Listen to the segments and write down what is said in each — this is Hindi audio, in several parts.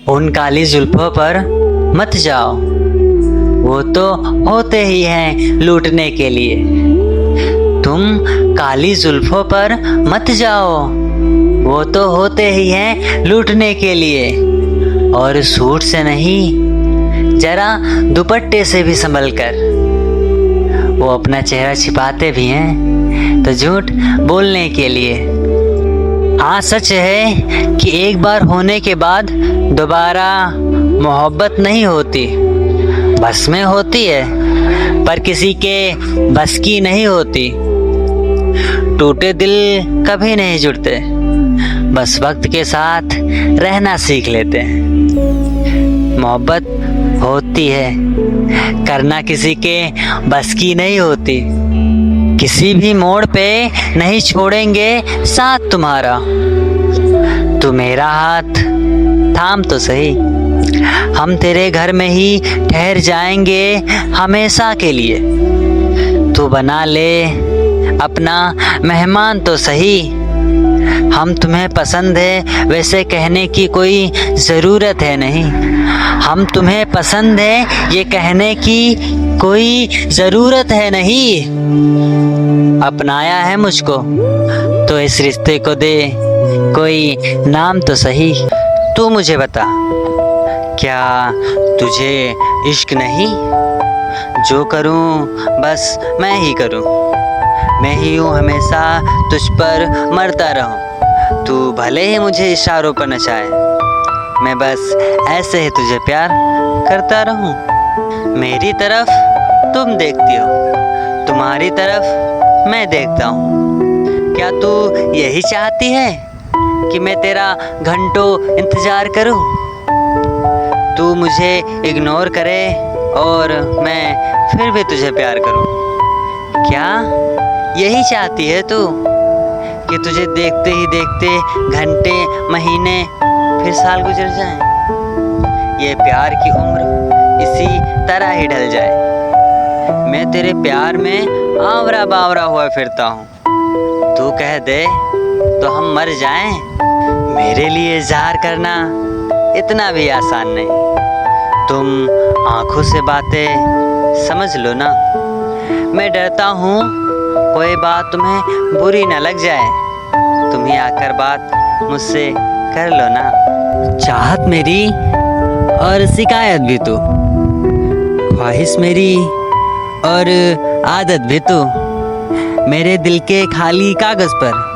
उन काली जुल्फों पर मत जाओ, वो तो होते ही हैं लूटने के लिए। तुम काली जुल्फों पर मत जाओ, वो तो होते ही हैं लूटने के लिए। और सूट से नहीं, जरा दुपट्टे से भी संभल कर। वो अपना चेहरा छिपाते भी हैं तो झूठ बोलने के लिए। हाँ, सच है कि एक बार होने के बाद दोबारा मोहब्बत नहीं होती, बस में होती है, पर किसी के बस की नहीं होती। टूटे दिल कभी नहीं जुड़ते, बस वक्त के साथ रहना सीख लेते हैं। मोहब्बत होती है, करना किसी के बस की नहीं होती। किसी भी मोड़ पे नहीं छोड़ेंगे साथ तुम्हारा। तू मेरा हाथ थाम तो सही, हम तेरे घर में ही ठहर जाएंगे हमेशा के लिए। तू बना ले अपना मेहमान तो सही, हम तुम्हें पसंद है वैसे कहने की कोई ज़रूरत है नहीं। हम तुम्हें पसंद है ये कहने की कोई ज़रूरत है नहीं। अपनाया है मुझको तो इस रिश्ते को दे कोई नाम तो सही। तू मुझे बता, क्या तुझे इश्क नहीं? जो करूं बस मैं ही करूं, मैं ही हूँ हमेशा तुझ पर मरता रहूं। तू भले ही मुझे इशारों पर नचाए, मैं बस ऐसे ही तुझे प्यार करता रहूं। मेरी तरफ तुम देखती हो, तुम्हारी तरफ मैं देखता हूँ। क्या तू यही चाहती है कि मैं तेरा घंटों इंतज़ार करूं? तू मुझे इग्नोर करे और मैं फिर भी तुझे प्यार करूं। क्या यही चाहती है तू कि तुझे देखते ही देखते घंटे, महीने, फिर साल गुजर जाएं? ये प्यार की उम्र इसी तरह ही ढल जाए। मैं तेरे प्यार में आवरा बावरा हुआ फिरता हूँ। तू कह दे तो हम मर जाएं। मेरे लिए इज़हार करना इतना भी आसान नहीं। तुम आँखों से बातें समझ लो ना। मैं डरता हूँ कोई बात तुम्हें बुरी न लग जाए, तुम ही आकर बात मुझसे कर लो ना। चाहत मेरी और शिकायत भी तू, ख्वाहिश मेरी और आदत भी तू। मेरे दिल के खाली कागज़ पर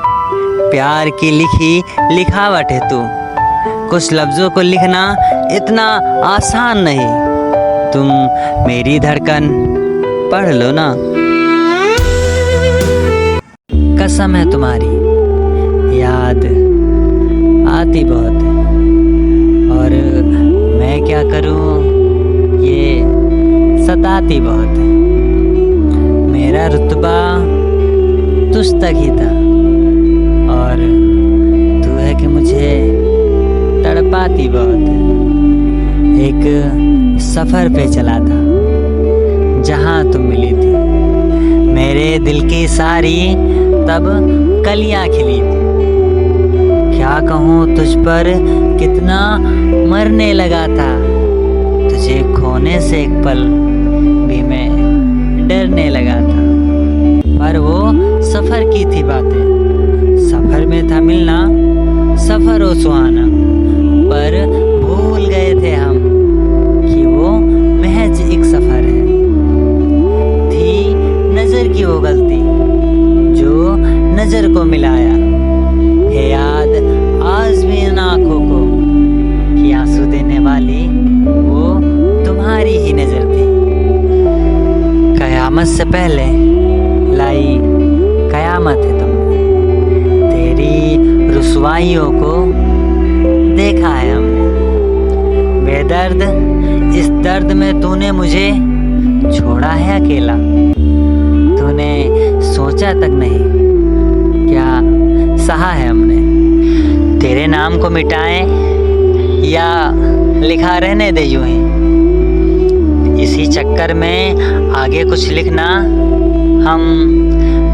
प्यार की लिखी लिखावट है तू। कुछ लफ्ज़ों को लिखना इतना आसान नहीं, तुम मेरी धड़कन पढ़ लो ना। कसम है तुम्हारी याद आती बहुत है, और मैं क्या करूं ये सताती बहुत है। मेरा रुतबा तुझ तक ही था, और तू है कि मुझे तड़पाती बहुत है। एक सफ़र पे चला था जहाँ तुम मिली थी, मेरे दिल की सारी तब कलियाँ खिली थी। क्या कहूँ तुझ पर कितना मरने लगा था, तुझे खोने से एक पल भी मैं डरने लगा था। पर वो सफ़र की थी बातें, सफ़र में था मिलना, सफ़र ओ सुहाना। पर भूल गए थे हम कि वो महज एक सफ़र है। थी नज़र की वो गलती जो नज़र को मिलाया है, याद आज भी इन आँखों को कि आंसू देने वाली वो तुम्हारी ही नज़र थी। कयामत से पहले लाई कयामत है तुमने, तेरी रुसवाइयों को देखा है हमने। बेदर्द इस दर्द में तूने मुझे छोड़ा है अकेला। तूने सोचा तक नहीं क्या सहा है हमने। तेरे नाम को मिटाएं या लिखा रहने दे यूं ही, इसी चक्कर में आगे कुछ लिखना हम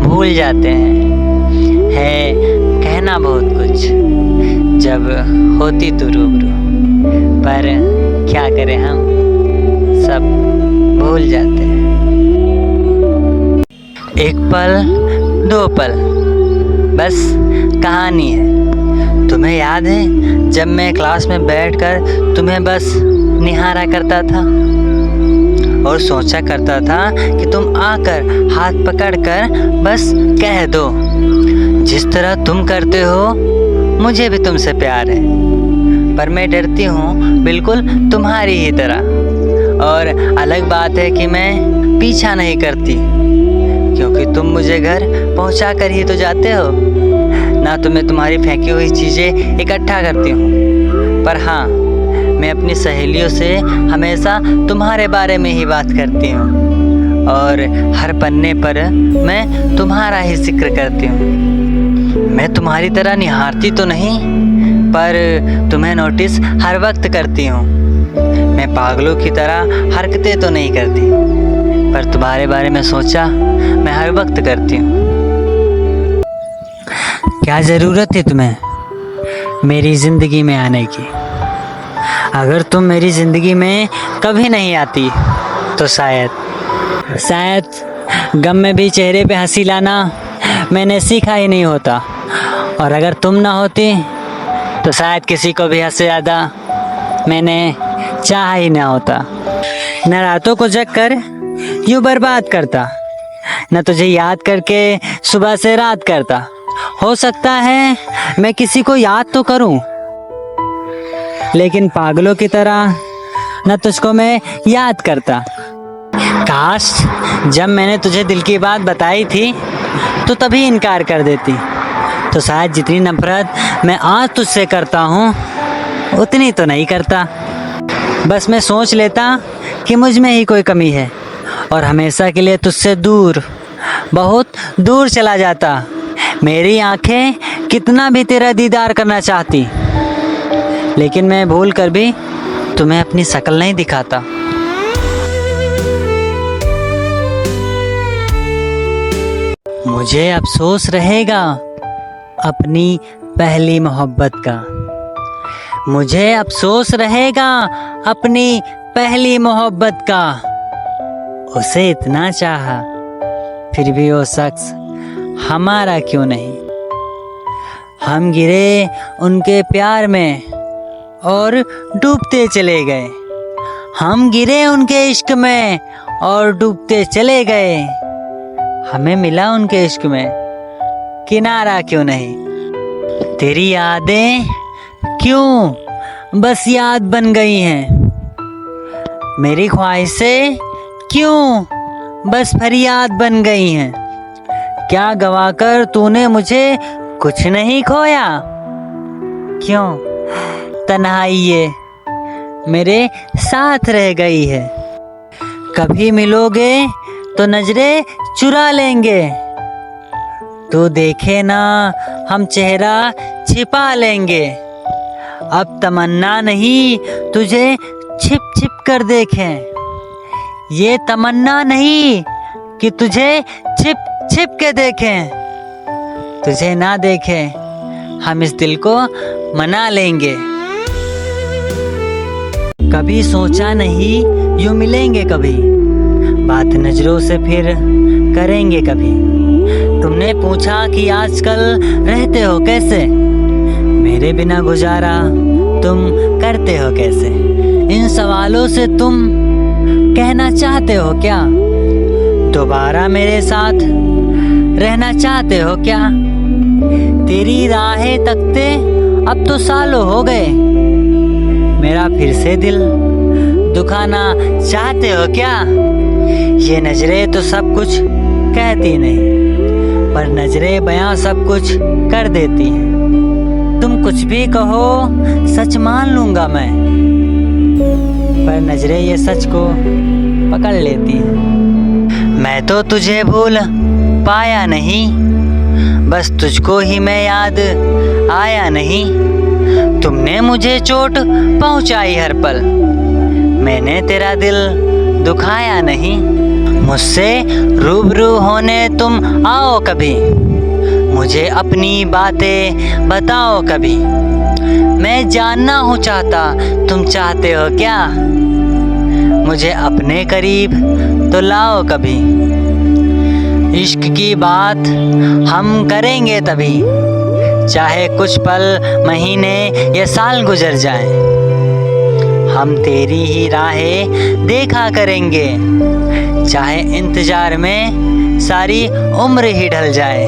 भूल जाते हैं। है कहना बहुत कुछ जब होती तू रूबरू। पर क्या करें, हम सब भूल जाते हैं। एक पल, दो पल, बस कहानी है। तुम्हें याद है जब मैं क्लास में बैठकर तुम्हें बस निहारा करता था और सोचा करता था कि तुम आकर हाथ पकड़कर बस कह दो, जिस तरह तुम करते हो मुझे भी तुमसे प्यार है, पर मैं डरती हूँ बिल्कुल तुम्हारी ही तरह। और अलग बात है कि मैं पीछा नहीं करती, क्योंकि तुम मुझे घर पहुँचा कर ही तो जाते हो ना। तो मैं तुम्हारी फेंकी हुई चीज़ें इकट्ठा करती हूँ, पर हाँ, मैं अपनी सहेलियों से हमेशा तुम्हारे बारे में ही बात करती हूँ और हर पन्ने पर मैं तुम्हारा ही जिक्र करती हूँ। मैं तुम्हारी तरह निहारती तो नहीं, पर तुम्हें नोटिस हर वक्त करती हूँ। मैं पागलों की तरह हरकतें तो नहीं करती, पर तुम्हारे बारे में सोचा मैं हर वक्त करती हूँ। क्या ज़रूरत है तुम्हें मेरी ज़िंदगी में आने की? अगर तुम मेरी ज़िंदगी में कभी नहीं आती तो शायद गम में भी चेहरे पे हंसी लाना मैंने सीखा ही नहीं होता। और अगर तुम ना होती तो शायद किसी को भी हद से ज़्यादा मैंने चाहा ही ना होता। न रातों को जग कर यूँ बर्बाद करता, न तुझे याद करके सुबह से रात करता। हो सकता है मैं किसी को याद तो करूं, लेकिन पागलों की तरह न तुझको मैं याद करता। काश जब मैंने तुझे दिल की बात बताई थी तो तभी इनकार कर देती, तो शायद जितनी नफरत मैं आज तुझसे करता हूँ उतनी तो नहीं करता। बस मैं सोच लेता कि मुझ में ही कोई कमी है और हमेशा के लिए तुझसे दूर, बहुत दूर चला जाता। मेरी आंखें कितना भी तेरा दीदार करना चाहती, लेकिन मैं भूल कर भी तुम्हें अपनी शक्ल नहीं दिखाता। मुझे अफसोस रहेगा अपनी पहली मोहब्बत का, मुझे अफसोस रहेगा अपनी पहली मोहब्बत का। उसे इतना चाहा, फिर भी वो शख्स हमारा क्यों नहीं। हम गिरे उनके प्यार में और डूबते चले गए, हम गिरे उनके इश्क में और डूबते चले गए। हमें मिला उनके इश्क में किनारा क्यों नहीं। तेरी यादें क्यों बस याद बन गई हैं, मेरी ख्वाहिशें क्यों बस फरियाद बन गई हैं। क्या गवाकर तूने मुझे कुछ नहीं खोया, क्यों तन्हाई ये मेरे साथ रह गई है। कभी मिलोगे तो नजरें चुरा लेंगे, तो देखे ना हम चेहरा छिपा लेंगे। अब तमन्ना नहीं तुझे छिप छिप कर देखें, ये तमन्ना नहीं कि तुझे छिप छिप के देखें। तुझे ना देखें हम इस दिल को मना लेंगे। कभी सोचा नहीं यूं मिलेंगे कभी, बात नजरों से फिर करेंगे कभी। तुमने पूछा कि आजकल रहते हो कैसे, मेरे बिना गुजारा तुम करते हो कैसे। इन सवालों से तुम कहना चाहते हो क्या, दोबारा मेरे साथ रहना चाहते हो क्या। तेरी राहें तकते अब तो सालों हो गए, मेरा फिर से दिल दुखाना चाहते हो क्या। ये नजरें तो सब कुछ कहती नहीं, पर नजरें बयां सब कुछ कर देती हैं। तुम कुछ भी कहो सच मान लूंगा मैं, पर नजरें ये सच को पकड़ लेती हैं। मैं तो तुझे भूल पाया नहीं, बस तुझको ही मैं याद आया नहीं। तुमने मुझे चोट पहुंचाई हर पल, मैंने तेरा दिल दुखाया नहीं। मुझसे रूबरू होने तुम आओ कभी, मुझे अपनी बातें बताओ कभी। मैं जानना हूँ चाहता, तुम चाहते हो क्या? मुझे अपने करीब तो लाओ कभी। इश्क की बात हम करेंगे तभी, चाहे कुछ पल, महीने या साल गुजर जाएं। हम तेरी ही राहें देखा करेंगे, चाहे इंतजार में सारी उम्र ही ढल जाए।